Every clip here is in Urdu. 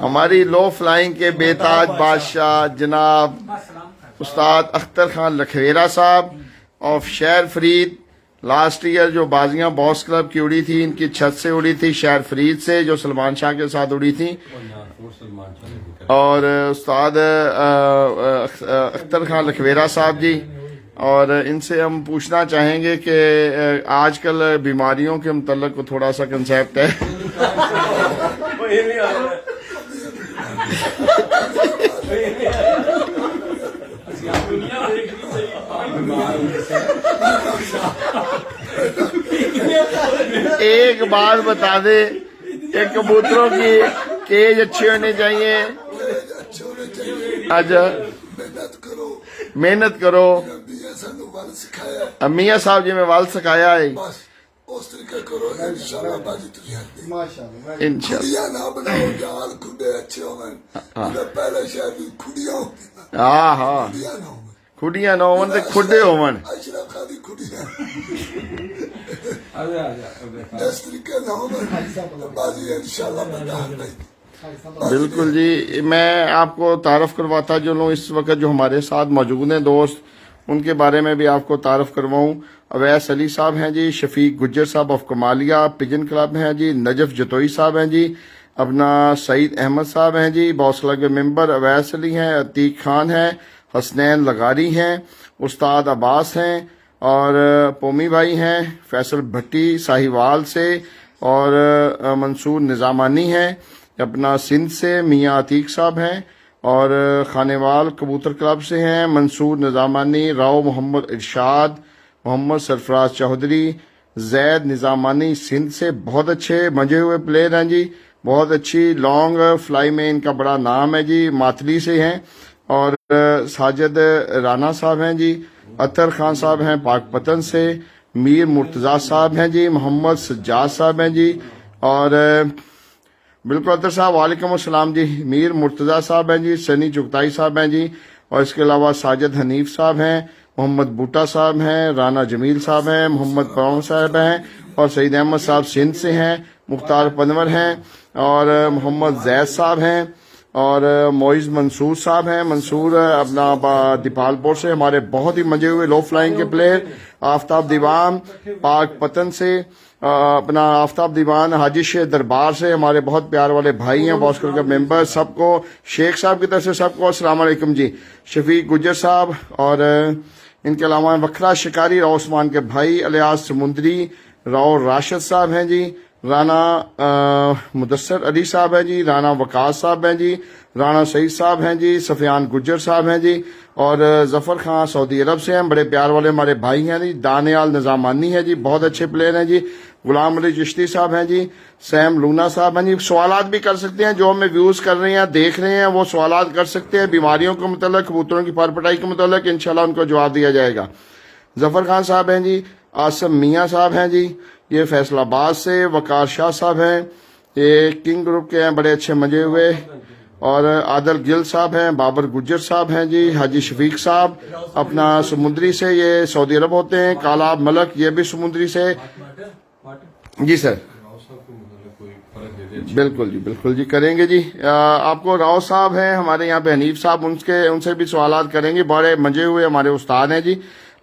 ہماری لو فلائنگ کے بیتاج بادشاہ جناب استاد اختر خان لکھویرا صاحب آف شہر فرید، لاسٹ ایئر جو بازیاں باس کلب کی اڑی تھی ان کی چھت سے اڑی تھی شہر فرید سے، جو سلمان شاہ کے ساتھ اڑی تھی، اور استاد اختر خان لکھویرا صاحب جی، اور ان سے ہم پوچھنا چاہیں گے کہ آج کل بیماریوں کے متعلق کو تھوڑا سا کنسیپٹ ہے. ایک بات بتا دے کہ کبوتروں کی کیج اچھی ہونی چاہیے. اچھا محنت کرو. میاں صاحب جی میں وال سکھایا ہے اس طریقے کرو انشاءاللہ بازی تجھے انشاءاللہ. نہ بناؤ جال کھڈے اچھے ہوئے پہلے شاید کھڑیاں ہوتی ہاں ہاں کھڑیاں نہ ہوئے کھڈیاں نہ ہون تے کھڈے ہون. اشرف خان دی کھڑیاں اس طریقے نہ ہوئے بازی انشاءاللہ بنا نہیں. بالکل جی. میں آپ کو تعارف کرواتا چلوں اس وقت جو ہمارے ساتھ موجود ہیں دوست، ان کے بارے میں بھی آپ کو تعارف کرواؤں. اویس علی صاحب ہیں جی، شفیق گجر صاحب آف کمالیہ پجن کلب ہیں جی، نجف جتوئی صاحب ہیں جی، اپنا سعید احمد صاحب ہیں جی باس کلب کے ممبر، اویس علی ہیں، عتیق خان ہیں، حسنین لغاری ہیں، استاد عباس ہیں، اور پومی بھائی ہیں، فیصل بھٹی ساہیوال سے، اور منصور نظامانی ہیں اپنا سندھ سے، میاں عتیق صاحب ہیں، اور خانیوال کبوتر کلب سے ہیں منصور نظامانی، راؤ محمد ارشاد، محمد سرفراز چودھری، زید نظامانی سندھ سے، بہت اچھے منجے ہوئے پلیئر ہیں جی، بہت اچھی لانگ فلائی میں ان کا بڑا نام ہے جی، ماتلی سے ہیں. اور ساجد رانا صاحب ہیں جی، اطہر خان صاحب ہیں پاک پتن سے، میر مرتضی صاحب ہیں جی، محمد سجاد صاحب ہیں جی، اور بالکل اطہر صاحب وعلیکم السلام جی، میر مرتضی صاحب ہیں جی، سنی چغتائی صاحب ہیں جی، اور اس کے علاوہ ساجد حنیف صاحب ہیں، محمد بوٹا صاحب ہیں، رانا جمیل صاحب ہیں، محمد پراؤں صاحب ہیں، اور سعید احمد صاحب سندھ سے ہیں، مختار پنور ہیں، اور محمد زید صاحب ہیں، اور معیز منصور صاحب ہیں. منصور اپنا دیپال پور سے ہمارے بہت ہی مزے ہوئے لو فلائنگ کے پلیئر. آفتاب دیوان پاک پتن سے، اپنا آفتاب دیوان حاجی شیخ دربار سے ہمارے بہت پیار والے بھائی ہیں باسکل کا ممبر. سب کو شیخ صاحب کی طرف سے سب کو السلام علیکم جی. شفیق گجر صاحب، اور ان کے علاوہ وکھرا شکاری راؤ عثمان کے بھائی الیاس سمندری، راؤ راشد صاحب ہیں جی، رانا مدثر علی صاحب ہیں جی، رانا وقاص صاحب ہیں جی، رانا سعید صاحب ہیں جی، سفیان گجر صاحب ہیں جی، اور ظفر خان سعودی عرب سے ہیں، بڑے پیار والے ہمارے بھائی ہیں جی. دانیال نظامانی ہے جی، بہت اچھے پلیئر ہیں جی. غلام علی چشتی صاحب ہیں جی، سیم لونا صاحب ہیں جی. سوالات بھی کر سکتے ہیں، جو ہمیں ویوز کر رہے ہیں دیکھ رہے ہیں وہ سوالات کر سکتے ہیں بیماریوں کے متعلق، کبوتروں کی پر پٹائی کے متعلق، انشاءاللہ ان کو جواب دیا جائے گا. ظفر خان صاحب ہیں جی، آصم میاں صاحب ہیں جی، یہ فیصل آباد سے. وقار شاہ صاحب ہیں، یہ کنگ گروپ کے ہیں، بڑے اچھے مزے ہوئے. اور عادل گل صاحب ہیں، بابر گجر صاحب ہیں جی، حاجی شفیق صاحب اپنا سمندری سے، یہ سعودی عرب ہوتے ہیں. کالاب ملک یہ بھی سمندری سے. جی سر بالکل جی، بالکل جی کریں گے جی. آپ کو راؤ صاحب ہیں ہمارے یہاں پہ، حنیف صاحب، ان سے بھی سوالات کریں گے. بڑے مزے ہوئے ہمارے استاد ہیں جی.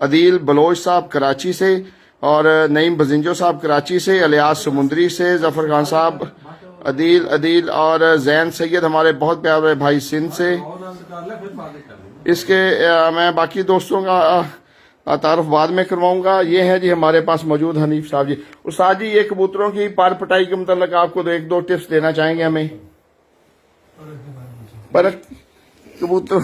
عدیل بلوچ صاحب کراچی سے، اور نعیم بزنجو صاحب کراچی سے، الیاس سمندری سے، ظفر خان صاحب، عدیل اور زین سید ہمارے بہت پیارے بھائی سندھ سے. اس کے میں باقی دوستوں کا تعارف بعد میں کرواؤں گا. یہ ہے جی ہمارے پاس موجود حنیف صاحب جی. استاد جی یہ کبوتروں کی پر پٹائی کے متعلق آپ کو ایک دو ٹپس دینا چاہیں گے ہمیں؟ پر کبوتر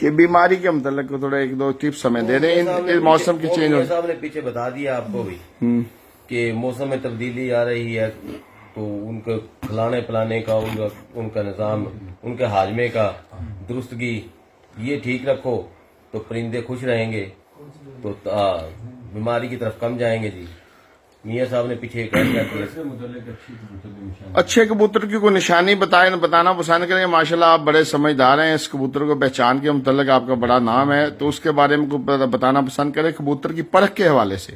یہ بیماری کے متعلق تھوڑا ایک دو ٹپس ہمیں دے دیں ان موسم کی چینج. صاحب نے پیچھے بتا دیا آپ کو بھی کہ موسم میں تبدیلی آ رہی ہے، تو ان کو کھلانے پلانے کا، ان کا نظام، ان کے ہاجمے کا درستگی یہ ٹھیک رکھو تو پرندے خوش رہیں گے، تو بیماری کی طرف کم جائیں گے جی. میاں صاحب نے پیچھے اچھے کبوتر کی کوئی نشانی بتانا پسند کریں. ماشاءاللہ آپ بڑے سمجھدار ہیں، اس کبوتر کو پہچان کے متعلق آپ کا بڑا نام ہے، تو اس کے بارے میں بتانا پسند کریں کبوتر کی پرکھ کے حوالے سے.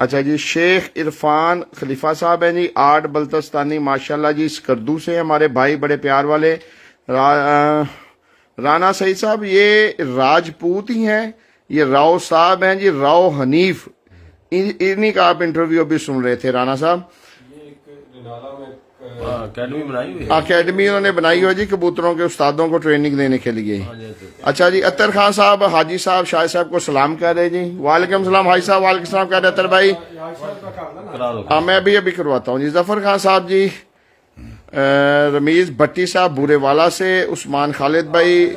اچھا جی شیخ عرفان خلیفہ صاحب ہیں جی آرٹ بلتستانی ماشاءاللہ جی اسکردو سے ہمارے بھائی بڑے پیار والے رانا سعید صاحب یہ راجپوت ہی ہیں یہ راؤ صاحب ہیں جی راؤ حنیف انہی کا آپ انٹرویو بھی سن رہے تھے رانا صاحب یہ ایک رنالا میں اکیڈمی بنائی ہوئی ہے اکیڈمی انہوں نے بنائی ہوئی جی کبوتروں کے استادوں کو ٹریننگ دینے کے لیے اچھا جی اطہر خان صاحب حاجی صاحب شاہد صاحب کو سلام کہہ رہے جی وعلیکم السلام حاجی صاحب وعلیکم السلام کہہ رہے اطہر بھائی ہاں میں ابھی کرواتا ہوں جی ظفر خان صاحب جی رمیز بھٹی صاحب بورے والا سے عثمان خالد بھائی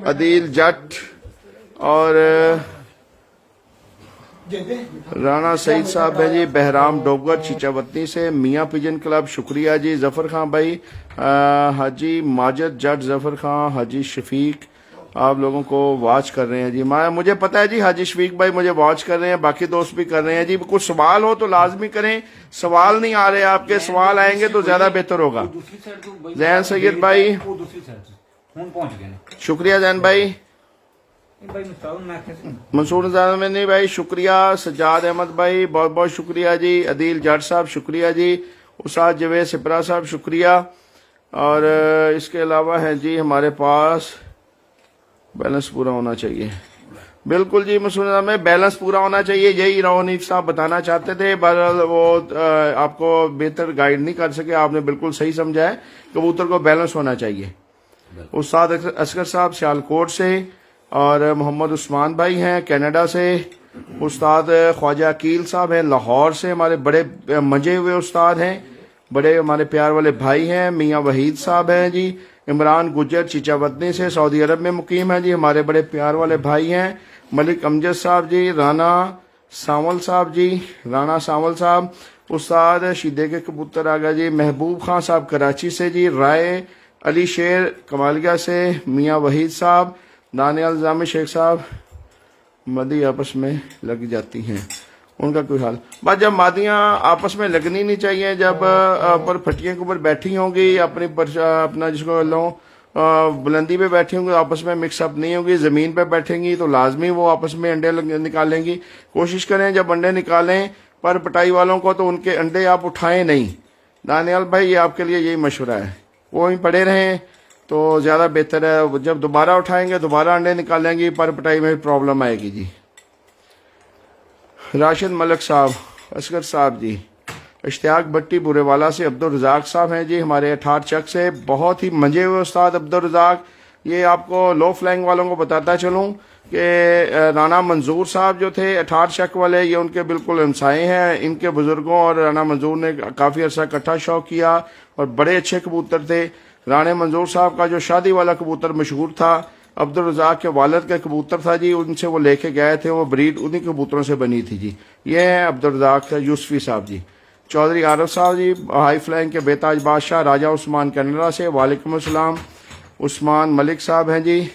عدیل جٹ اور رانا سعید صاحب ہے جی بہرام ڈوگر چیچا وطنی سے میاں پجن کلب شکریہ جی ظفر خان بھائی حاجی ماجد جٹ ظفر خان حاجی شفیق آپ لوگوں کو واچ کر رہے ہیں جی مجھے پتا ہے جی حاجی شفیق بھائی مجھے واچ کر رہے ہیں باقی دوست بھی کر رہے ہیں جی کچھ سوال ہو تو لازمی کریں سوال نہیں آ رہے آپ کے سوال آئیں گے تو زیادہ بہتر ہوگا زین سید بھائی شکریہ زین بھائی منصور نظامی بھائی شکریہ سجاد احمد بھائی بہت بہت شکریہ جی عدیل جٹ صاحب شکریہ جی استاد جوید سپرا صاحب شکریہ اور اس کے علاوہ ہیں جی ہمارے پاس بیلنس پورا ہونا چاہیے بالکل جی منصور نظامی بیلنس پورا ہونا چاہیے یہی رونیف صاحب بتانا چاہتے تھے بہرحال وہ آپ کو بہتر گائیڈ نہیں کر سکے آپ نے بالکل صحیح سمجھا ہے کبوتر کو بیلنس ہونا چاہیے استاد اصغر صاحب سیالکوٹ سے اور محمد عثمان بھائی ہیں کینیڈا سے استاد خواجہ عقیل صاحب ہیں لاہور سے ہمارے بڑے منجے ہوئے استاد ہیں بڑے ہمارے پیار والے بھائی ہیں میاں وحید صاحب ہیں جی عمران گجر چیچا وطنی سے سعودی عرب میں مقیم ہیں جی ہمارے بڑے پیار والے بھائی ہیں ملک امجد صاحب جی رانا سانول صاحب استاد شیدے کے کبوتر آگا جی محبوب خان صاحب کراچی سے جی رائے علی شیر کمالیہ سے میاں وحید صاحب دانیال الزامی شیخ صاحب مدی آپس میں لگ جاتی ہیں ان کا کوئی حال بس جب مادیاں آپس میں لگنی نہیں چاہیے جب پر پھٹیاں کے اوپر بیٹھی ہوں گی اپنا جس کو لو بلندی پہ بیٹھی ہوں گی آپس میں مکس اپ نہیں ہوگی زمین پہ بیٹھیں گی تو لازمی وہ آپس میں انڈے نکالیں گی کوشش کریں جب انڈے نکالیں پر پٹائی والوں کو تو ان کے انڈے آپ اٹھائیں نہیں دانیال بھائی یہ آپ کے لیے یہی مشورہ ہے وہیں پڑے رہیں تو زیادہ بہتر ہے جب دوبارہ اٹھائیں گے دوبارہ انڈے نکالیں گی پر پٹائی میں پرابلم آئے گی جی راشد ملک صاحب اصغر صاحب جی اشتیاق بٹی بورے والا سے عبدالرزاق صاحب ہیں جی ہمارے 68 چک سے بہت ہی منجے ہوئے استاد عبدالرزاق یہ آپ کو لو فلائنگ والوں کو بتاتا چلوں کہ رانا منظور صاحب جو تھے 68 چک والے یہ ان کے بالکل ہمسائے ہیں ان کے بزرگوں اور رانا منظور نے کافی عرصہ اکٹھا شوق کیا اور بڑے اچھے کبوتر تھے رانا منظور صاحب کا جو شادی والا کبوتر مشہور تھا عبدالرزاق کے والد کا کبوتر تھا جی ان سے وہ لے کے گئے تھے وہ بریڈ انہی کبوتروں سے بنی تھی جی یہ ہیں عبدالرزاق یوسفی صاحب جی چودھری عارف صاحب جی ہائی فلائنگ کے بیتاج بادشاہ راجہ عثمان کینیڈا سے وعلیکم السلام عثمان ملک صاحب ہیں جی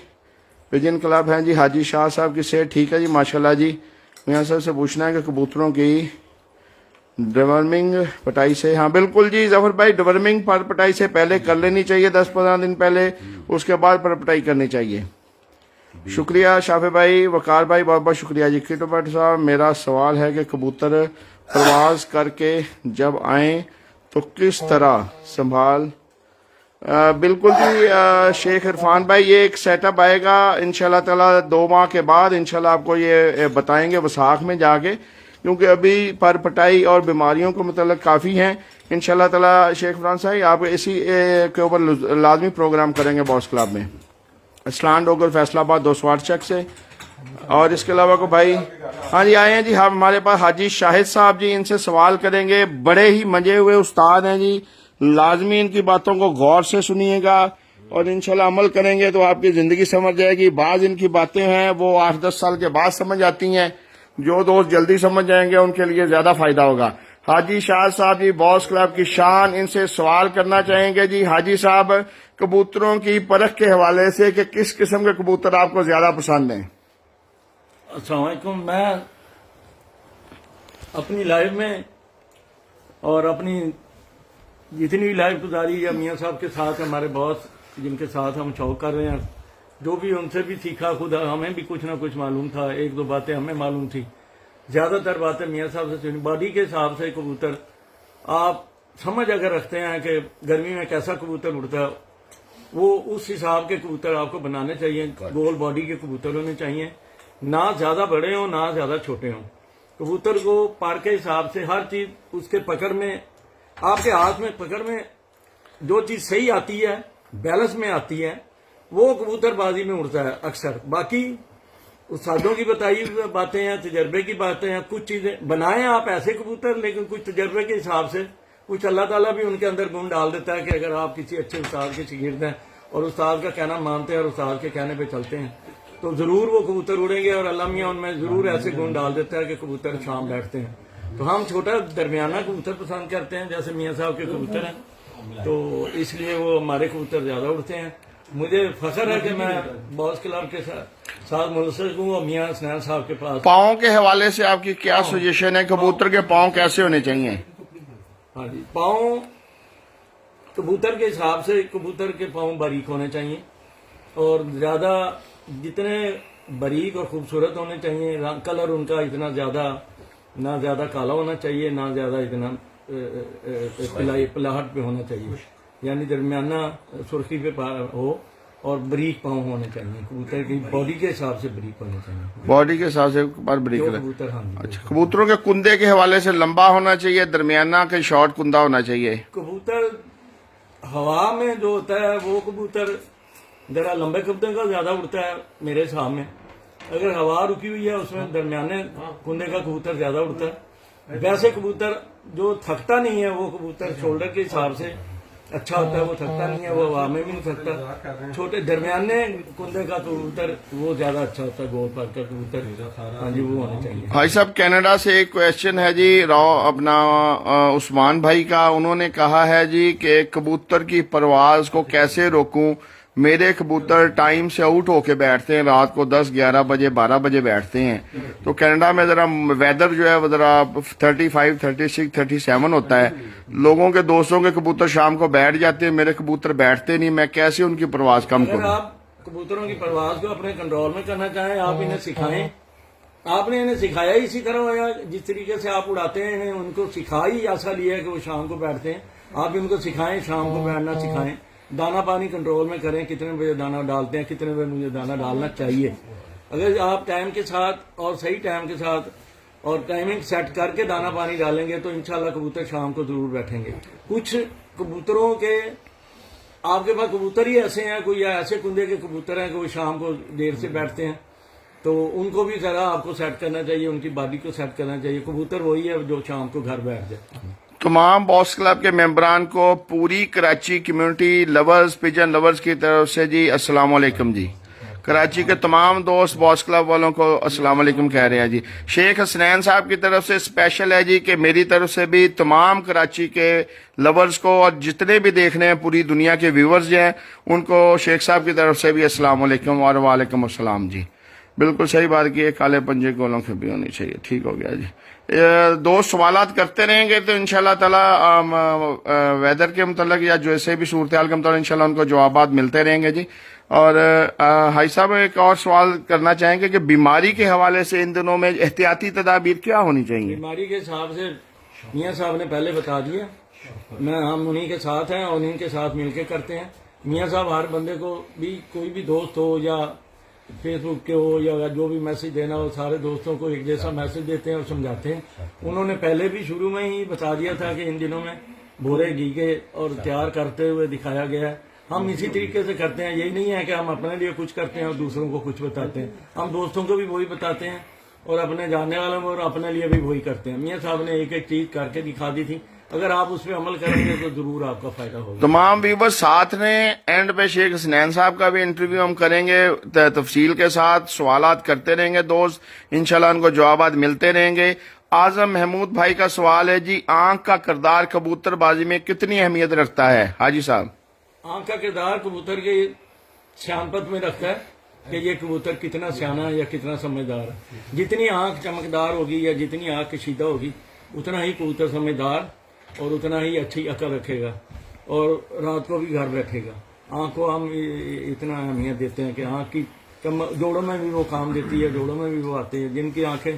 پجن کلب ہیں جی حاجی شاہ صاحب کی صحت ٹھیک ہے جی ماشاءاللہ جی میاں صاحب سے پوچھنا ہے کہ کبوتروں کی ڈورمنگ پٹائی سے ہاں بالکل جی ظفر بھائی ڈورمنگ پر پٹائی سے پہلے کر لینی چاہیے 10-15 دن پہلے اس کے بعد پر پٹائی کرنی چاہیے شکریہ شافع بھائی وقار بھائی بہت بہت شکریہ جی کٹو بٹ صاحب میرا سوال ہے کہ کبوتر پرواز کر کے جب آئیں تو کس طرح سنبھال بالکل جی شیخ عرفان بھائی یہ ایک سیٹ اپ آئے گا انشاءاللہ تعالی 2 ماہ کے بعد انشاءاللہ آپ کو یہ بتائیں گے وساخ میں جا کے کیونکہ ابھی پر پٹائی اور بیماریوں کو متعلق کافی ہیں انشاءاللہ تعالی شیخ عرفان صاحب آپ اسی کے اوپر لازمی پروگرام کریں گے باس کلب میں اسلان ڈوگر فیصلہ آباد 208 چک سے اور اس کے علاوہ کو بھائی ہاں جی آئے ہیں جی ہمارے پاس حاجی شاہد صاحب جی ان سے سوال کریں گے بڑے ہی منجے ہوئے استاد ہیں جی لازمی ان کی باتوں کو غور سے سنیے گا اور انشاءاللہ عمل کریں گے تو آپ کی زندگی سمجھ جائے گی بعض ان کی باتیں ہیں وہ 8-10 سال کے بعد سمجھ آتی ہیں جو دوست جلدی سمجھ جائیں گے ان کے لیے زیادہ فائدہ ہوگا حاجی شاہد صاحب جی باس کلب کی شان ان سے سوال کرنا چاہیں گے جی حاجی صاحب کبوتروں کی پرکھ کے حوالے سے کہ کس قسم کے کبوتر آپ کو زیادہ پسند ہیں السلام علیکم میں اپنی لائف میں اور اپنی جتنی بھی لائف گزاری ہے میاں صاحب کے ساتھ ہمارے باس جن کے ساتھ ہم شوق کر رہے ہیں جو بھی ان سے بھی سیکھا خود ہمیں بھی کچھ نہ کچھ معلوم تھا 1-2 باتیں ہمیں معلوم تھی زیادہ تر باتیں میاں صاحب سے سنی. باڈی کے حساب سے کبوتر آپ سمجھ اگر رکھتے ہیں کہ گرمی میں کیسا کبوتر اڑتا ہے, وہ اس حساب کے کبوتر آپ کو بنانے چاہیے. گول باڈی کے کبوتر ہونے چاہیے, نہ زیادہ بڑے ہوں نہ زیادہ چھوٹے ہوں. کبوتر کو پر کے حساب سے ہر چیز اس کے پکڑ میں, آپ کے ہاتھ میں پکڑ میں جو چیز صحیح آتی ہے, بیلنس میں آتی ہے, وہ کبوتر بازی میں اڑتا ہے اکثر. باقی استادوں کی بتائی ہوئی باتیں ہیں, تجربے کی باتیں ہیں. کچھ چیزیں بنائیں آپ ایسے کبوتر, لیکن کچھ تجربے کے حساب سے, کچھ اللہ تعالیٰ بھی ان کے اندر گن ڈال دیتا ہے کہ اگر آپ کسی اچھے استاد کے شاگرد ہیں اور استاد کا کہنا مانتے ہیں اور استاد کے کہنے پہ چلتے ہیں, تو ضرور وہ کبوتر اڑیں گے. اور اللہ میاں ان میں ضرور ایسے گن ڈال دیتا ہے کہ کبوتر شام بیٹھتے ہیں. تو ہم چھوٹا درمیانہ کبوتر پسند کرتے ہیں, جیسے میاں صاحب کے کبوتر ہیں, تو اس لیے وہ ہمارے کبوتر زیادہ اڑتے ہیں. مجھے فخر ہے کہ میں باس کلب کے ساتھ منسلک ہوں اور میاں حسنین صاحب کے پاس. پاؤں کے حوالے سے آپ کی کیا سجیشن ہے؟ کبوتر کے پاؤں کیسے ہونے چاہیے؟ ہاں جی, پاؤں کبوتر کے حساب سے کبوتر کے پاؤں باریک ہونے چاہیے, اور زیادہ جتنے باریک اور خوبصورت ہونے چاہیے. کلر ان کا اتنا زیادہ, نہ زیادہ کالا ہونا چاہیے نہ زیادہ اتنا پلاہٹ پہ ہونا چاہیے, یعنی درمیانہ سرخی پہ ہو, اور بریک پاؤں ہونے چاہیے. کبوتر کی باڈی کے حساب سے بریک ہونے چاہیے. باڈی کے حساب سے پر بریک جو ہے. کبوتر, ہاں جی. اچھا, کبوتروں کے کندے کے حوالے سے لمبا ہونا چاہیے, درمیانہ کہ شارٹ کندہ ہونا چاہیے؟ کبوتر ہوا میں جو ہوتا ہے وہ کبوتر ذرا لمبے کندے کا زیادہ اڑتا ہے میرے حساب میں. اگر ہوا رکی ہوئی ہے اس میں درمیانے کندے کا کبوتر زیادہ اڑتا ہے. ویسے کبوتر جو تھکتا نہیں ہے وہ کبوتر شولڈر کے حساب سے اچھا ہوتا ہے, وہ تھکتا نہیں ہے, وہ ہوا میں بھی نہیں تھکتا. چھوٹے درمیانے کندے کا کبوتر وہ زیادہ اچھا ہوتا ہے, گول پر کا کبوتر, ہاں جی, وہ ہونا چاہیے. بھائی صاحب کینیڈا سے ایک کویشچن ہے جی, اپنا عثمان بھائی کا. انہوں نے کہا ہے جی کہ کبوتر کی پرواز کو کیسے روکوں؟ میرے کبوتر ٹائم سے آؤٹ ہو کے بیٹھتے ہیں, رات کو 10, 11 بجے 12 بجے بیٹھتے ہیں. تو کینیڈا میں ذرا ویدر جو ہے وہ ذرا 35, 36, 37 ہوتا ہے. لوگوں کے دوستوں کے کبوتر شام کو بیٹھ جاتے ہیں, میرے کبوتر بیٹھتے نہیں. میں کیسے ان کی پرواز کم اگر کروں؟ آپ کبوتروں کی پرواز کو اپنے کنٹرول میں کرنا چاہیں, آپ انہیں سکھائیں. آپ نے انہیں سکھایا ہی اسی طرح ہوا, جس طریقے سے آپ اڑاتے ہیں انہیں, ان کو سکھائی ایسا لیا کہ وہ شام کو بیٹھتے ہیں. آپ بھی ان کو سکھائیں, شام کو بیٹھنا سکھائیں. دانا پانی کنٹرول میں کریں, کتنے بجے دانا ڈالتے ہیں, کتنے بجے مجھے دانا ڈالنا چاہیے. اگر آپ ٹائم کے ساتھ اور صحیح ٹائم کے ساتھ اور ٹائمنگ سیٹ کر کے دانا پانی ڈالیں گے تو انشاءاللہ کبوتر شام کو ضرور بیٹھیں گے. کچھ کبوتروں کے, آپ کے پاس کبوتر ہی ایسے ہیں, کوئی ایسے کندے کے کبوتر ہیں کہ وہ شام کو دیر سے بیٹھتے ہیں, تو ان کو بھی ذرا آپ کو سیٹ کرنا چاہیے, ان کی باڈی کو سیٹ کرنا چاہیے. کبوتر وہی ہے جو شام کو گھر بیٹھ جائے. تمام باس کلب کے ممبران کو پوری Karachi community lovers, Pigeon lovers کی طرف سے جی السلام علیکم. جی کراچی کے تمام دوست باس کلب والوں کو السلام علیکم کہہ رہے ہیں جی. شیخ حسنین صاحب کی طرف سے اسپیشل ہے جی کہ میری طرف سے بھی تمام کراچی کے لورز کو, اور جتنے بھی دیکھ رہے ہیں پوری دنیا کے ویورز جو ہیں, ان کو شیخ صاحب کی طرف سے بھی السلام علیکم اور وعلیکم السلام. جی بالکل صحیح بات کی ہے, کالے پنجے گولوں کے بھی ہونی چاہیے. ٹھیک ہو گیا جی. دوست سوالات کرتے رہیں گے تو انشاءاللہ تعالی ویدر کے متعلق یا جیسے بھی صورتحال کے متعلق انشاءاللہ ان کو جوابات ملتے رہیں گے جی. اور بھائی صاحب ایک اور سوال کرنا چاہیں گے کہ بیماری کے حوالے سے ان دنوں میں احتیاطی تدابیر کیا ہونی چاہیے؟ بیماری کے حساب سے میاں صاحب نے پہلے بتا دیا, ہم انہیں کے ساتھ ہیں اور انہیں کے ساتھ مل کے کرتے ہیں. میاں صاحب ہر بندے کو بھی, کوئی بھی دوست ہو یا فیس بک کے ہو یا جو بھی میسج دینا ہو, سارے دوستوں کو ایک جیسا میسج دیتے ہیں اور سمجھاتے ہیں. انہوں نے پہلے بھی شروع میں ہی بتا دیا تھا کہ ان دنوں میں بھورے گیگے اور تیار کرتے ہوئے دکھایا گیا ہے. ہم اسی طریقے سے کرتے ہیں. یہی نہیں ہے کہ ہم اپنے لیے کچھ کرتے ہیں اور دوسروں کو کچھ بتاتے ہیں. ہم دوستوں کو بھی وہی بتاتے ہیں اور اپنے جاننے والوں کو اور اپنے لیے بھی وہی کرتے ہیں. میاں صاحب نے ایک ایک چیز کر کے دکھا دی تھی. اگر آپ اس پہ عمل کریں گے تو ضرور آپ کا فائدہ ہوگا. تمام ویورز ساتھ رہیں. اینڈ پہ شیخ حسنین صاحب کا بھی انٹرویو ہم کریں گے تفصیل کے ساتھ. سوالات کرتے رہیں گے دوست, انشاءاللہ ان کو جوابات ملتے رہیں گے. اعظم محمود بھائی کا سوال ہے جی, آنکھ کا کردار کبوتر بازی میں کتنی اہمیت رکھتا ہے؟ حاجی صاحب, آنکھ کا کردار کبوتر کے سیانپت میں رکھتا ہے کہ یہ کبوتر کتنا سیانا ہے یا کتنا سمجھدار ہے. جتنی آنکھ چمکدار ہوگی یا جتنی آنکھ کشیدہ ہوگی اتنا ہی کبوتر سمجھدار اور اتنا ہی اچھی عقل رکھے گا اور رات کو بھی گھر بیٹھے گا. آنکھ کو ہم اتنا اہمیت دیتے ہیں کہ آنکھ کی جوڑوں میں بھی وہ کام دیتی ہے, جوڑوں میں بھی وہ آتے ہیں. جن کی آنکھیں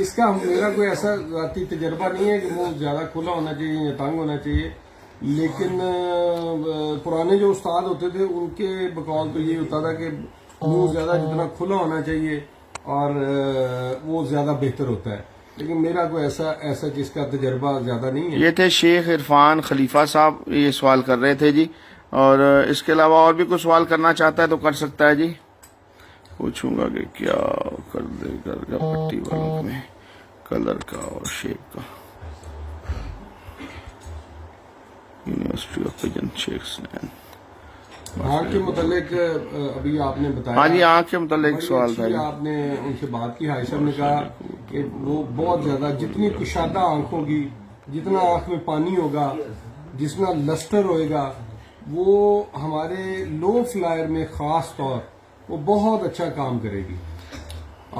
اس کا میرا کوئی ایسا ذاتی تجربہ نہیں ہے کہ وہ زیادہ کھلا ہونا چاہیے یا تنگ ہونا چاہیے، لیکن پرانے جو استاد ہوتے تھے ان کے بقول تو یہ ہوتا تھا کہ منہ زیادہ جتنا کھلا ہونا چاہیے اور وہ زیادہ بہتر ہوتا ہے، لیکن میرا کوئی ایسا جس کا تجربہ زیادہ نہیں ہے۔ یہ تھے شیخ عرفان خلیفہ صاحب، یہ سوال کر رہے تھے جی، اور اس کے علاوہ اور بھی کوئی سوال کرنا چاہتا ہے تو کر سکتا ہے جی۔ پوچھوں گا کہ کیا کر دے گا پٹی والوں میں کلر کا اور شیپ کا۔ یونیورسٹی آف پجن شیخ حسنین، آنکھ کے متعلق ابھی آپ نے بتایا، ہاں جی آنکھ کے متعلق سوال تھا بڑی جی۔ اچھی آپ نے ان سے بات کی، حاج صاحب نے کہا کہ وہ بہت زیادہ جتنی کشادہ آنکھ ہوگی، جتنا آنکھ میں پانی ہوگا، جتنا لسٹر ہوئے گا، وہ ہمارے لو فلائر میں خاص طور وہ بہت اچھا کام کرے گی۔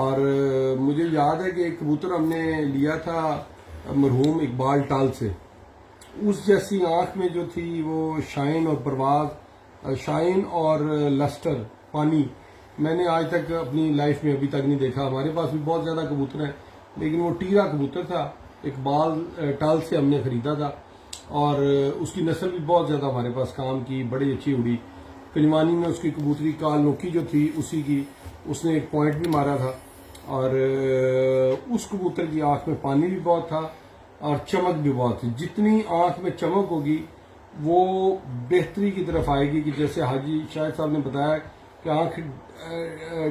اور مجھے یاد ہے کہ ایک کبوتر ہم نے لیا تھا مرحوم اقبال ٹال سے، اس جیسی آنکھ میں جو تھی وہ شائن اور پرواز، شائن اور لسٹر پانی، میں نے آج تک اپنی لائف میں ابھی تک نہیں دیکھا۔ ہمارے پاس بھی بہت زیادہ کبوتر ہیں، لیکن وہ ٹیرا کبوتر تھا، اقبال ٹال سے ہم نے خریدا تھا، اور اس کی نسل بھی بہت زیادہ ہمارے پاس کام کی، بڑی اچھی اڑی۔ کلمانی میں اس کی کبوتری کال نوکی جو تھی اسی کی، اس نے ایک پوائنٹ بھی مارا تھا، اور اس کبوتر کی آنکھ میں پانی بھی بہت تھا اور چمک بھی بہت تھی۔ جتنی آنکھ میں چمک ہوگی وہ بہتری کی طرف آئے گی، کہ جیسے حاجی شاہد صاحب نے بتایا کہ آنکھ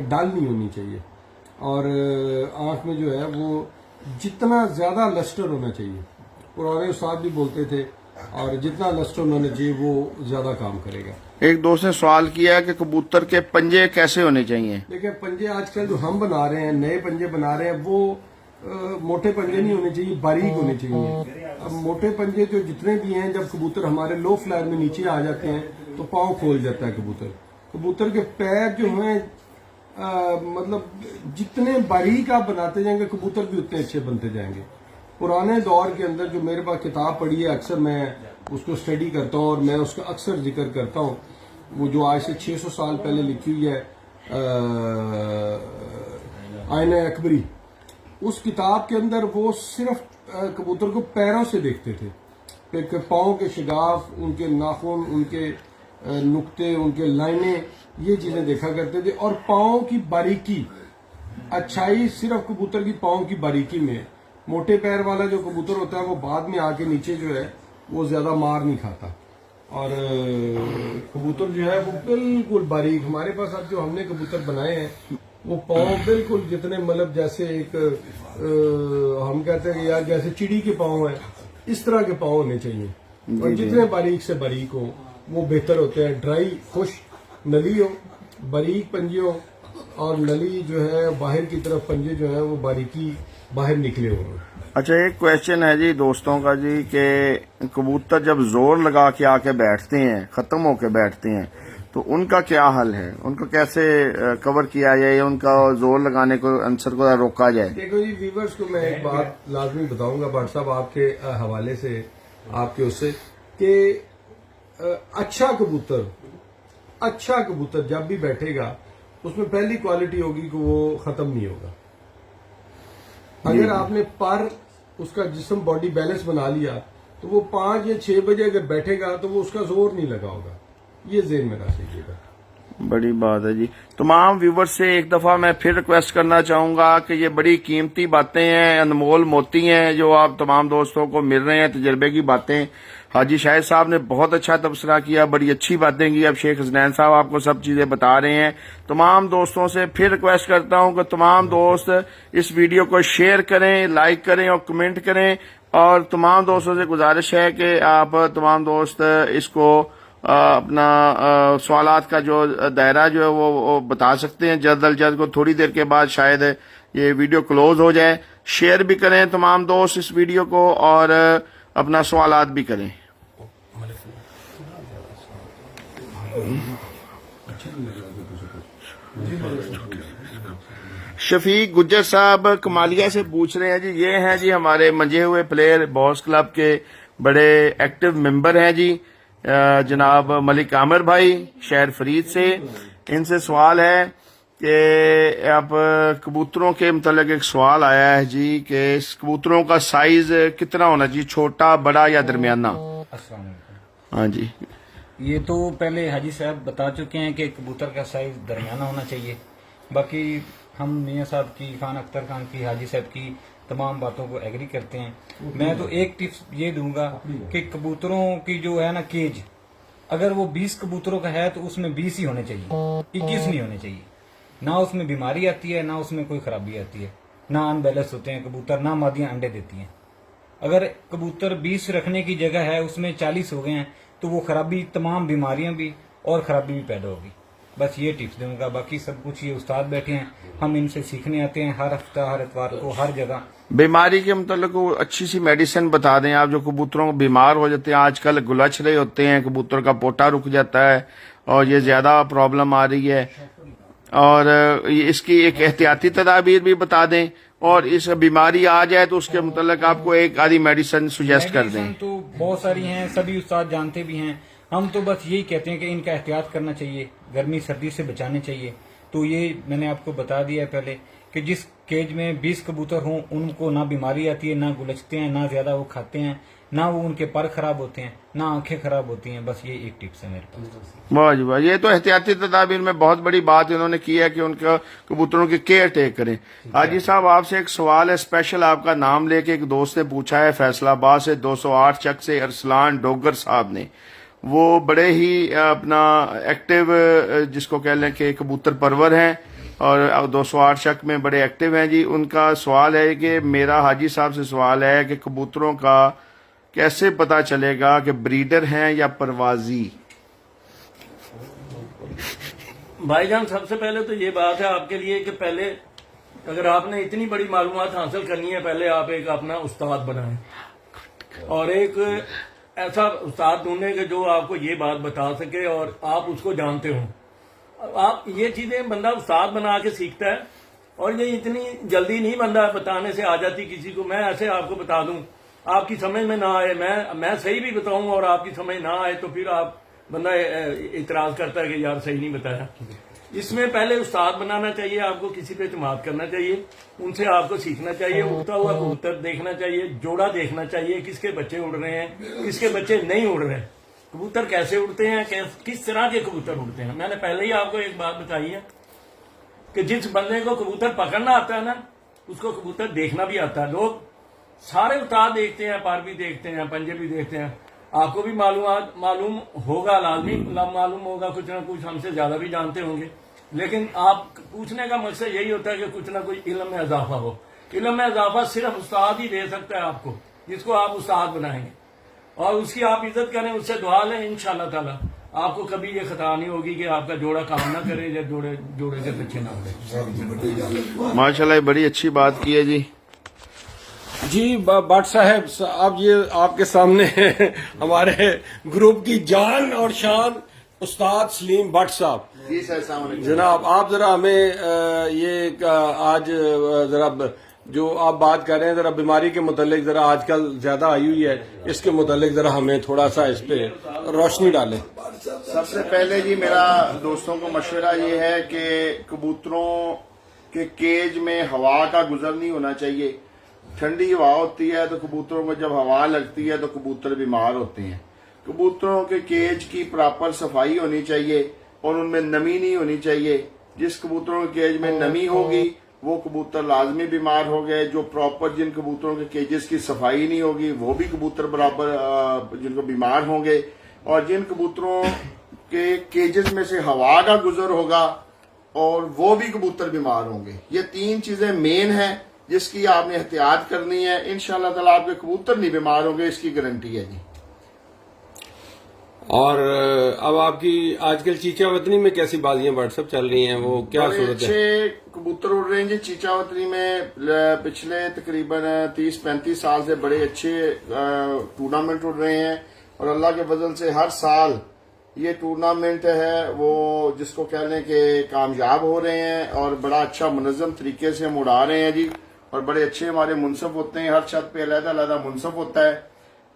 ڈل نہیں ہونی چاہیے، اور آنکھ میں جو ہے وہ جتنا زیادہ لسٹر ہونا چاہیے، پرانے استاد بھی بولتے تھے، اور جتنا لسٹر ہونا چاہیے وہ زیادہ کام کرے گا۔ ایک دوست نے سوال کیا ہے کہ کبوتر کے پنجے کیسے ہونے چاہیے؟ دیکھیں پنجے آج کل جو ہم بنا رہے ہیں، نئے پنجے بنا رہے ہیں، وہ موٹے پنجے نہیں ہونے چاہیے، باریک ہونے چاہیے۔ اب موٹے پنجے جو جتنے بھی ہیں، جب کبوتر ہمارے لو فلائر میں نیچے آ جاتے ہیں تو پاؤں کھول جاتا ہے کبوتر کے پیر جو ہیں مطلب جتنے باریک آپ بناتے جائیں گے کبوتر بھی اتنے اچھے بنتے جائیں گے۔ پرانے دور کے اندر جو میرے پاس کتاب پڑھی ہے، اکثر میں اس کو اسٹڈی کرتا ہوں اور میں اس کا اکثر ذکر کرتا ہوں، وہ جو آج سے 600 سال پہلے لکھی ہوئی ہے آئینہ اکبری، اس کتاب کے اندر وہ صرف کبوتر کو پیروں سے دیکھتے تھے، کہ پاؤں کے شگاف، ان کے ناخن، ان کے نقطے، ان کے لائنیں، یہ چیزیں دیکھا کرتے تھے، اور پاؤں کی باریکی، اچھائی صرف کبوتر کی پاؤں کی باریکی میں ہے۔ موٹے پیر والا جو کبوتر ہوتا ہے وہ بعد میں آ کے نیچے جو ہے وہ زیادہ مار نہیں کھاتا، اور کبوتر جو ہے وہ بالکل باریک۔ ہمارے پاس اب جو ہم نے کبوتر بنائے ہیں وہ پاؤں بالکل جتنے مطلب جیسے ایک ہم کہتے ہیں کہ یار جیسے چڑی کے پاؤں ہیں، اس طرح کے پاؤں ہونے چاہیے، اور جتنے باریک سے باریک ہوں وہ بہتر ہوتے ہیں۔ ڈرائی خشک نلی ہو، باریک پنجے ہو، اور نلی جو ہے باہر کی طرف پنجے جو ہیں وہ باریکی باہر نکلے ہوئے۔ اچھا ایک کویشچن ہے جی دوستوں کا جی، کہ کبوتر جب زور لگا کے آ کے بیٹھتے ہیں، ختم ہو کے بیٹھتے ہیں، تو ان کا کیا حل ہے؟ ان کو کیسے کور کیا جائے یا ان کا زور لگانے کو عنصر کو روکا جائے؟ دیکھو جی ویورز کو میں ایک بات لازمی بتاؤں گا بٹ صاحب آپ کے حوالے سے، آپ کے اس سے، کہ اچھا کبوتر جب بھی بیٹھے گا اس میں پہلی کوالٹی ہوگی کہ وہ ختم نہیں ہوگا۔ اگر آپ نے پر اس کا جسم باڈی بیلنس بنا لیا تو وہ 5 یا 6 بجے اگر بیٹھے گا تو وہ اس کا زور نہیں لگا ہوگا، یہ ذہن میں رکھ لیجیے گا۔ بڑی بات ہے جی۔ تمام ویورز سے ایک دفعہ میں پھر ریکویسٹ کرنا چاہوں گا کہ یہ بڑی قیمتی باتیں ہیں، انمول موتی ہیں جو آپ تمام دوستوں کو مل رہے ہیں، تجربے کی باتیں۔ حاجی شاہد صاحب نے بہت اچھا تبصرہ کیا، بڑی اچھی باتیں کی۔ اب شیخ حسنین صاحب آپ کو سب چیزیں بتا رہے ہیں۔ تمام دوستوں سے پھر ریکویسٹ کرتا ہوں کہ تمام دوست اس ویڈیو کو شیئر کریں، لائک کریں اور کمنٹ کریں، اور تمام دوستوں سے گزارش ہے کہ آپ تمام دوست اس کو اپنا سوالات کا جو دائرہ جو ہے وہ بتا سکتے ہیں جلد از جلد کو، تھوڑی دیر کے بعد شاید یہ ویڈیو کلوز ہو جائے۔ شیئر بھی کریں تمام دوست اس ویڈیو کو، اور اپنا سوالات بھی کریں۔ شفیق گجر صاحب کمالیہ سے پوچھ رہے ہیں جی، یہ ہیں جی ہمارے منجے ہوئے پلیئر، باس کلب کے بڑے ایکٹیو ممبر ہیں جی، جناب ملک عامر بھائی شہر فرید سے۔ ان سے سوال ہے کہ اب کبوتروں کے متعلق ایک سوال آیا ہے جی کہ اس کبوتروں کا سائز کتنا ہونا چاہیے، چھوٹا، بڑا یا درمیانہ؟ السلام علیکم۔ ہاں جی، یہ تو پہلے حاجی صاحب بتا چکے ہیں کہ کبوتر کا سائز درمیانہ ہونا چاہیے۔ باقی ہم میاں صاحب کی، خان اختر خان کی، حاجی صاحب کی تمام باتوں کو ایگری کرتے ہیں۔ میں تو ایک ٹپس یہ دوں گا کہ کبوتروں کی جو ہے نا کیج، اگر وہ 20 کبوتروں کا ہے تو اس میں 20 ہی ہونے چاہیے، 21 نہیں ہونے چاہیے۔ نہ اس میں بیماری آتی ہے، نہ اس میں کوئی خرابی آتی ہے، نہ ان بیلنس ہوتے ہیں کبوتر، نہ مادیاں انڈے دیتی ہیں۔ اگر کبوتر 20 رکھنے کی جگہ ہے اس میں 40 ہو گئے ہیں تو وہ خرابی، تمام بیماریاں بھی اور خرابی بھی پیدا ہوگی۔ بس یہ ٹپس دوں گا، باقی سب کچھ یہ استاد بیٹھے ہیں، ہم ان سے سیکھنے آتے ہیں ہر ہفتہ، ہر اتوار کو، ہر جگہ۔ بیماری کے متعلق اچھی سی میڈیسن بتا دیں آپ، جو کبوتروں کو بیمار ہو جاتے ہیں آج کل، گلچ رہے ہوتے ہیں، کبوتر کا پوٹا رک جاتا ہے اور یہ زیادہ پرابلم آ رہی ہے، اور اس کی ایک احتیاطی تدابیر بھی بتا دیں، اور اس بیماری آ جائے تو اس کے متعلق آپ کو ایک آدھی میڈیسن سجیسٹ کر دیں۔ میڈیسن تو بہت ساری ہیں، سبھی استاد جانتے بھی ہیں، ہم تو بس یہی کہتے ہیں کہ ان کا احتیاط کرنا چاہیے، گرمی سردی سے بچانے چاہیے۔ تو یہ میں نے آپ کو بتا دیا ہے پہلے کہ جس کیج میں 20 کبوتر ہوں ان کو نہ بیماری آتی ہے، نہ گلچتے ہیں، نہ زیادہ وہ کھاتے ہیں، نہ وہ ان کے پر خراب ہوتے ہیں، نہ آنکھیں خراب ہوتی ہیں۔ بس یہ ایک ٹپس ہے میرے پاس۔ واہ جی واہ، یہ تو احتیاطی تدابیر میں بہت بڑی بات انہوں نے کی ہے کہ ان کا کبوتروں کی کیئر ٹیک کریں۔ حاجی صاحب آپ سے ایک سوال ہے اسپیشل، آپ کا نام لے کے ایک دوست نے پوچھا ہے فیصل آباد سے 208 چک سے، ارسلان ڈوگر صاحب نے، وہ بڑے ہی اپنا ایکٹیو جس کو کہہ لیں کہ کبوتر پرور ہیں اور 208 چک میں بڑے ایکٹیو ہیں جی۔ ان کا سوال ہے کہ میرا حاجی صاحب سے سوال ہے کہ کبوتروں کا کیسے پتا چلے گا کہ بریڈر ہیں یا پروازی؟ بھائی جان سب سے پہلے تو یہ بات ہے آپ کے لیے کہ پہلے اگر آپ نے اتنی بڑی معلومات حاصل کرنی ہے، پہلے آپ ایک اپنا استاد بنائیں، اور ایک ایسا استاد ڈھونڈیں کہ جو آپ کو یہ بات بتا سکے اور آپ اس کو جانتے ہوں۔ آپ یہ چیزیں بندہ استاد بنا کے سیکھتا ہے، اور یہ اتنی جلدی نہیں بندہ بتانے سے آ جاتی کسی کو۔ میں ایسے آپ کو بتا دوں، آپ کی سمجھ میں نہ آئے، میں صحیح بھی بتاؤں اور آپ کی سمجھ نہ آئے تو پھر آپ بندہ اعتراض کرتا ہے کہ یار صحیح نہیں بتایا۔ اس میں پہلے استاد بنانا چاہیے، آپ کو کسی پہ اعتماد کرنا چاہیے، ان سے آپ کو سیکھنا چاہیے، اڑتا ہوا کبوتر دیکھنا چاہیے، جوڑا دیکھنا چاہیے، کس کے بچے اڑ رہے ہیں، کس کے بچے نہیں اڑ رہے، کبوتر کیسے اڑتے ہیں، کس طرح کے کبوتر اڑتے ہیں۔ میں نے پہلے ہی آپ کو ایک بات بتائی ہے کہ جس بندے کو کبوتر پکڑنا آتا ہے نا، اس کو کبوتر دیکھنا بھی آتا ہے۔ لوگ سارے استاد دیکھتے ہیں، پر بھی دیکھتے ہیں، پنجے بھی دیکھتے ہیں، آپ کو بھی معلوم ہوگا، لازمی معلوم ہوگا، کچھ نہ کچھ ہم سے زیادہ بھی جانتے ہوں گے، لیکن آپ پوچھنے کا مقصد یہی ہوتا ہے کہ کچھ نہ کچھ علم میں اضافہ ہو۔ علم میں اضافہ صرف استاد ہی دے سکتا ہے آپ کو، جس کو آپ استاد بنائیں گے، اور اس کی آپ عزت کریں، اس سے دعا لیں، انشاءاللہ تعالی آپ کو کبھی یہ خطا نہیں ہوگی کہ آپ کا جوڑا کام نہ کرے یا جوڑے سے پیچھے نہ ہو۔ ماشاءاللہ بڑی اچھی بات کی ہے جی۔ جی بٹ صاحب، اب یہ آپ کے سامنے ہمارے گروپ کی جان اور شان استاد سلیم بٹ صاحب۔ جی سر، السلام علیکم جناب آپ ذرا ہمیں یہ آج ذرا جو آپ بات کر رہے ہیں ذرا بیماری کے متعلق، ذرا آج کل زیادہ آئی ہوئی ہے، اس کے متعلق ذرا ہمیں تھوڑا سا اس پہ روشنی ڈالیں۔ سب سے پہلے جی میرا دوستوں کو مشورہ یہ ہے کہ کبوتروں کے کیج میں ہوا کا گزر نہیں ہونا چاہیے۔ ٹھنڈی ہوا ہوتی ہے تو کبوتروں کو جب ہوا لگتی ہے تو کبوتر بیمار ہوتے ہیں۔ کبوتروں کے کیج کی پراپر صفائی ہونی چاہیے اور ان میں نمی نہیں ہونی چاہیے۔ جس کبوتروں کے کیج میں نمی ہوگی وہ کبوتر لازمی بیمار ہو گئے۔ جو پراپر جن کبوتروں کے کیجز کی صفائی نہیں ہوگی وہ بھی کبوتر برابر جن کو بیمار ہوں گے، اور جن کبوتروں کے کیجز میں سے ہوا کا گزر ہوگا اور وہ بھی کبوتر بیمار ہوں گے۔ یہ تین چیزیں مین ہیں جس کی آپ نے احتیاط کرنی ہے۔ انشاءاللہ تعالی آپ کے کبوتر نہیں بیمار ہوں گے، اس کی گارنٹی ہے جی۔ اور اب آپ کی آج کل چیچا وطنی میں کیسی بازیاں واٹس ایپ چل رہی ہیں، وہ کیا بڑے صورت ہے؟ اچھے کبوتر اڑ رہے ہیں جی چیچا وطنی میں۔ پچھلے تقریباً 30-35 سال سے بڑے اچھے ٹورنامنٹ اڑ رہے ہیں، اور اللہ کے فضل سے ہر سال یہ ٹورنامنٹ ہے وہ جس کو کہہ لیں کہ کامیاب ہو رہے ہیں، اور بڑا اچھا منظم طریقے سے ہم اڑا رہے ہیں جی، اور بڑے اچھے ہمارے منصف ہوتے ہیں، ہر چھت پہ علیحدہ علیحدہ منصف ہوتا ہے،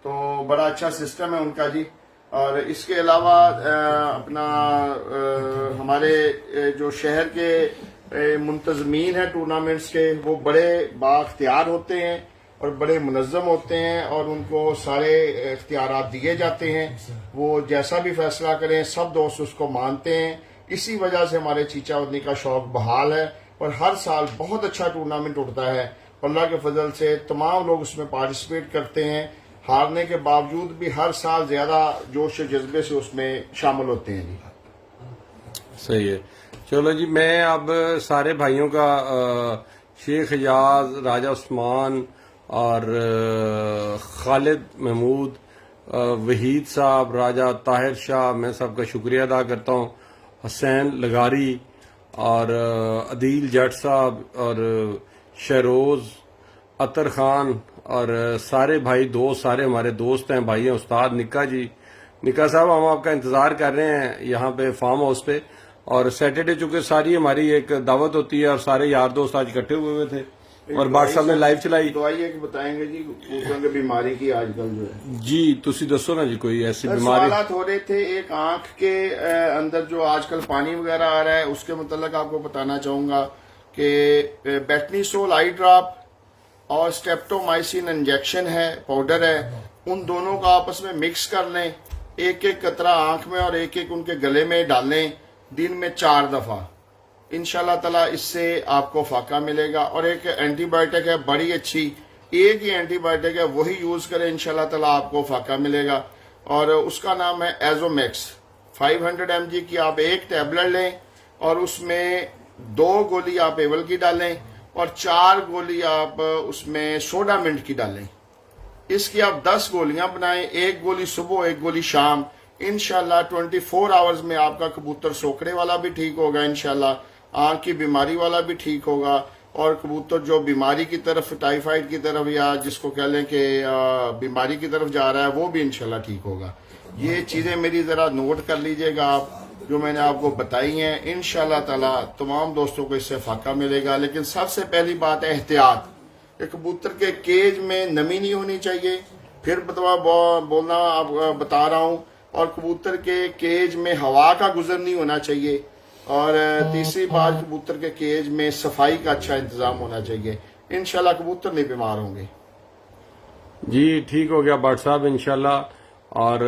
تو بڑا اچھا سسٹم ہے ان کا جی۔ اور اس کے علاوہ اپنا ہمارے جو شہر کے منتظمین ہیں ٹورنامنٹس کے وہ بڑے بااختیار ہوتے ہیں اور بڑے منظم ہوتے ہیں اور ان کو سارے اختیارات دیے جاتے ہیں. وہ جیسا بھی فیصلہ کریں سب دوست اس کو مانتے ہیں. اسی وجہ سے ہمارے چیچا ودنی کا شوق بحال ہے اور ہر سال بہت اچھا ٹورنامنٹ اٹھتا ہے. اللہ کے فضل سے تمام لوگ اس میں پارٹیسپیٹ کرتے ہیں. ہارنے کے باوجود بھی ہر سال زیادہ جوش و جذبے سے اس میں شامل ہوتے ہیں. صحیح ہے. چلو جی میں اب سارے بھائیوں کا شیخ حجاز، راجہ عثمان اور خالد محمود، وحید صاحب، راجہ طاہر شاہ، میں سب کا شکریہ ادا کرتا ہوں. حسین لگاری اور عدیل جٹ صاحب اور شہروز، عطر خان اور سارے بھائی دوست، سارے ہمارے دوست ہیں، بھائی ہیں. استاد نکا جی، نکا صاحب ہم آپ کا انتظار کر رہے ہیں یہاں پہ فارم ہاؤس پہ. اور سیٹرڈے چونکہ ساری ہماری ایک دعوت ہوتی ہے اور سارے یار دوست آج اکٹھے ہوئے تھے اور بٹ صاحب نے لائیو چلائی. تو آئیے کہ بتائیں گے جی کبوتروں کی بیماری کی آج کل جو ہے. جی تسی دسو نا جی کوئی ایسی بیماری. سوالات ہو رہے تھے. ایک آنکھ کے اندر جو آج کل پانی وغیرہ آ رہا ہے اس کے متعلق آپ کو بتانا چاہوں گا کہ بیٹنیسول آئی ڈراپ اور اسٹیپٹومائسین انجیکشن ہے، پاؤڈر ہے، ان دونوں کا آپس میں مکس کر لیں. ایک ایک قطرہ آنکھ میں اور ایک ایک ان کے گلے میں ڈالیں دن میں 4 دفعہ. انشاءاللہ تعالیٰ اس سے آپ کو فاقہ ملے گا. اور ایک اینٹی بایوٹک ہے بڑی اچھی، ایک ہی اینٹی بایوٹک ہے وہی یوز کریں، انشاءاللہ تعالیٰ آپ کو فاقہ ملے گا. اور اس کا نام ہے ایزومیکس. 500 mg کی آپ ایک ٹیبلٹ لیں اور اس میں 2 گولی آپ ایول کی ڈالیں اور 4 گولی آپ اس میں سوڈا منٹ کی ڈالیں. اس کی آپ 10 گولیاں بنائیں، 1 گولی صبح 1 گولی شام. انشاءاللہ 24 آورز میں آپ کا کبوتر سوکڑے والا بھی ٹھیک ہوگا، انشاءاللہ آنکھ کی بیماری والا بھی ٹھیک ہوگا. اور کبوتر جو بیماری کی طرف، ٹائیفائڈ کی طرف یا جس کو کہہ لیں کہ بیماری کی طرف جا رہا ہے وہ بھی انشاءاللہ ٹھیک ہوگا. یہ چیزیں میری ذرا نوٹ کر لیجئے گا آپ جو میں نے آپ کو بتائی ہیں. انشاءاللہ تعالی تمام دوستوں کو اس سے فاقہ ملے گا. لیکن سب سے پہلی بات ہے احتیاط. کہ کبوتر کے کیج میں نمی نہیں ہونی چاہیے. پھر بولنا آپ بتا رہا ہوں. اور کبوتر کے کیج میں ہوا کا گزر نہیں ہونا چاہیے. اور تیسری بات کبوتر کے کیج میں صفائی کا اچھا انتظام ہونا چاہیے. انشاءاللہ کبوتر نہیں بیمار ہوں گے. جی ٹھیک ہو گیا بٹ صاحب انشاءاللہ. اور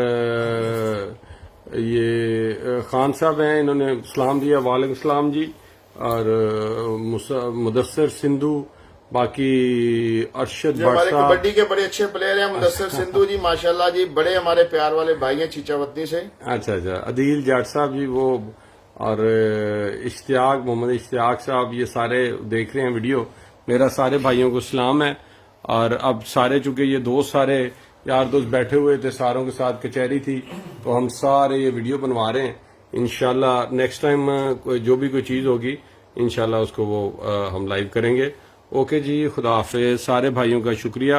یہ خان صاحب ہیں، انہوں نے سلام دیا. وعلیکم السلام جی. اور مدثر سندھو، باقی ارشد جو ہمارے بٹ صاحب، کبڈی کے بڑے اچھے پلیئر ہیں مدثر سندھو جی، ماشاءاللہ جی، بڑے ہمارے پیار والے بھائی ہیں چیچا وطنی سے. اچھا عدیل جٹ صاحب جی وہ، اور اشتیاق، محمد اشتیاق صاحب، یہ سارے دیکھ رہے ہیں ویڈیو. میرا سارے بھائیوں کو سلام ہے. اور اب سارے چونکہ یہ دوست سارے یار دوست بیٹھے ہوئے تھے، ساروں کے ساتھ کچہری تھی، تو ہم سارے یہ ویڈیو بنوا رہے ہیں. انشاءاللہ نیکسٹ ٹائم جو بھی کوئی چیز ہوگی انشاءاللہ اس کو وہ ہم لائیو کریں گے. اوکے جی، خدا حافظ. سارے بھائیوں کا شکریہ.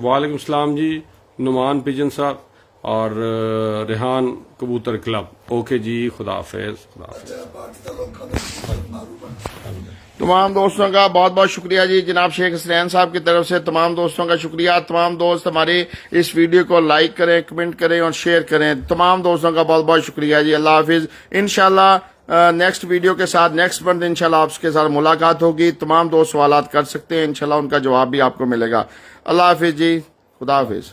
وعلیکم السلام جی، نعمان پیجن صاحب اور ریحان کبوتر کلب. اوکے جی، خدا حافظ. خدا حافظ. تمام دوستوں کا بہت بہت شکریہ جی. جناب شیخ حسنین صاحب کی طرف سے تمام دوستوں کا شکریہ. تمام دوست ہمارے اس ویڈیو کو لائک کریں، کمنٹ کریں اور شیئر کریں. تمام دوستوں کا بہت بہت شکریہ جی. اللہ حافظ. انشاءاللہ نیکسٹ ویڈیو کے ساتھ نیکسٹ منتھ انشاءاللہ آپ کے ساتھ ملاقات ہوگی. تمام دوست سوالات کر سکتے ہیں، انشاءاللہ ان کا جواب بھی آپ کو ملے گا. اللہ حافظ جی. خدا حافظ.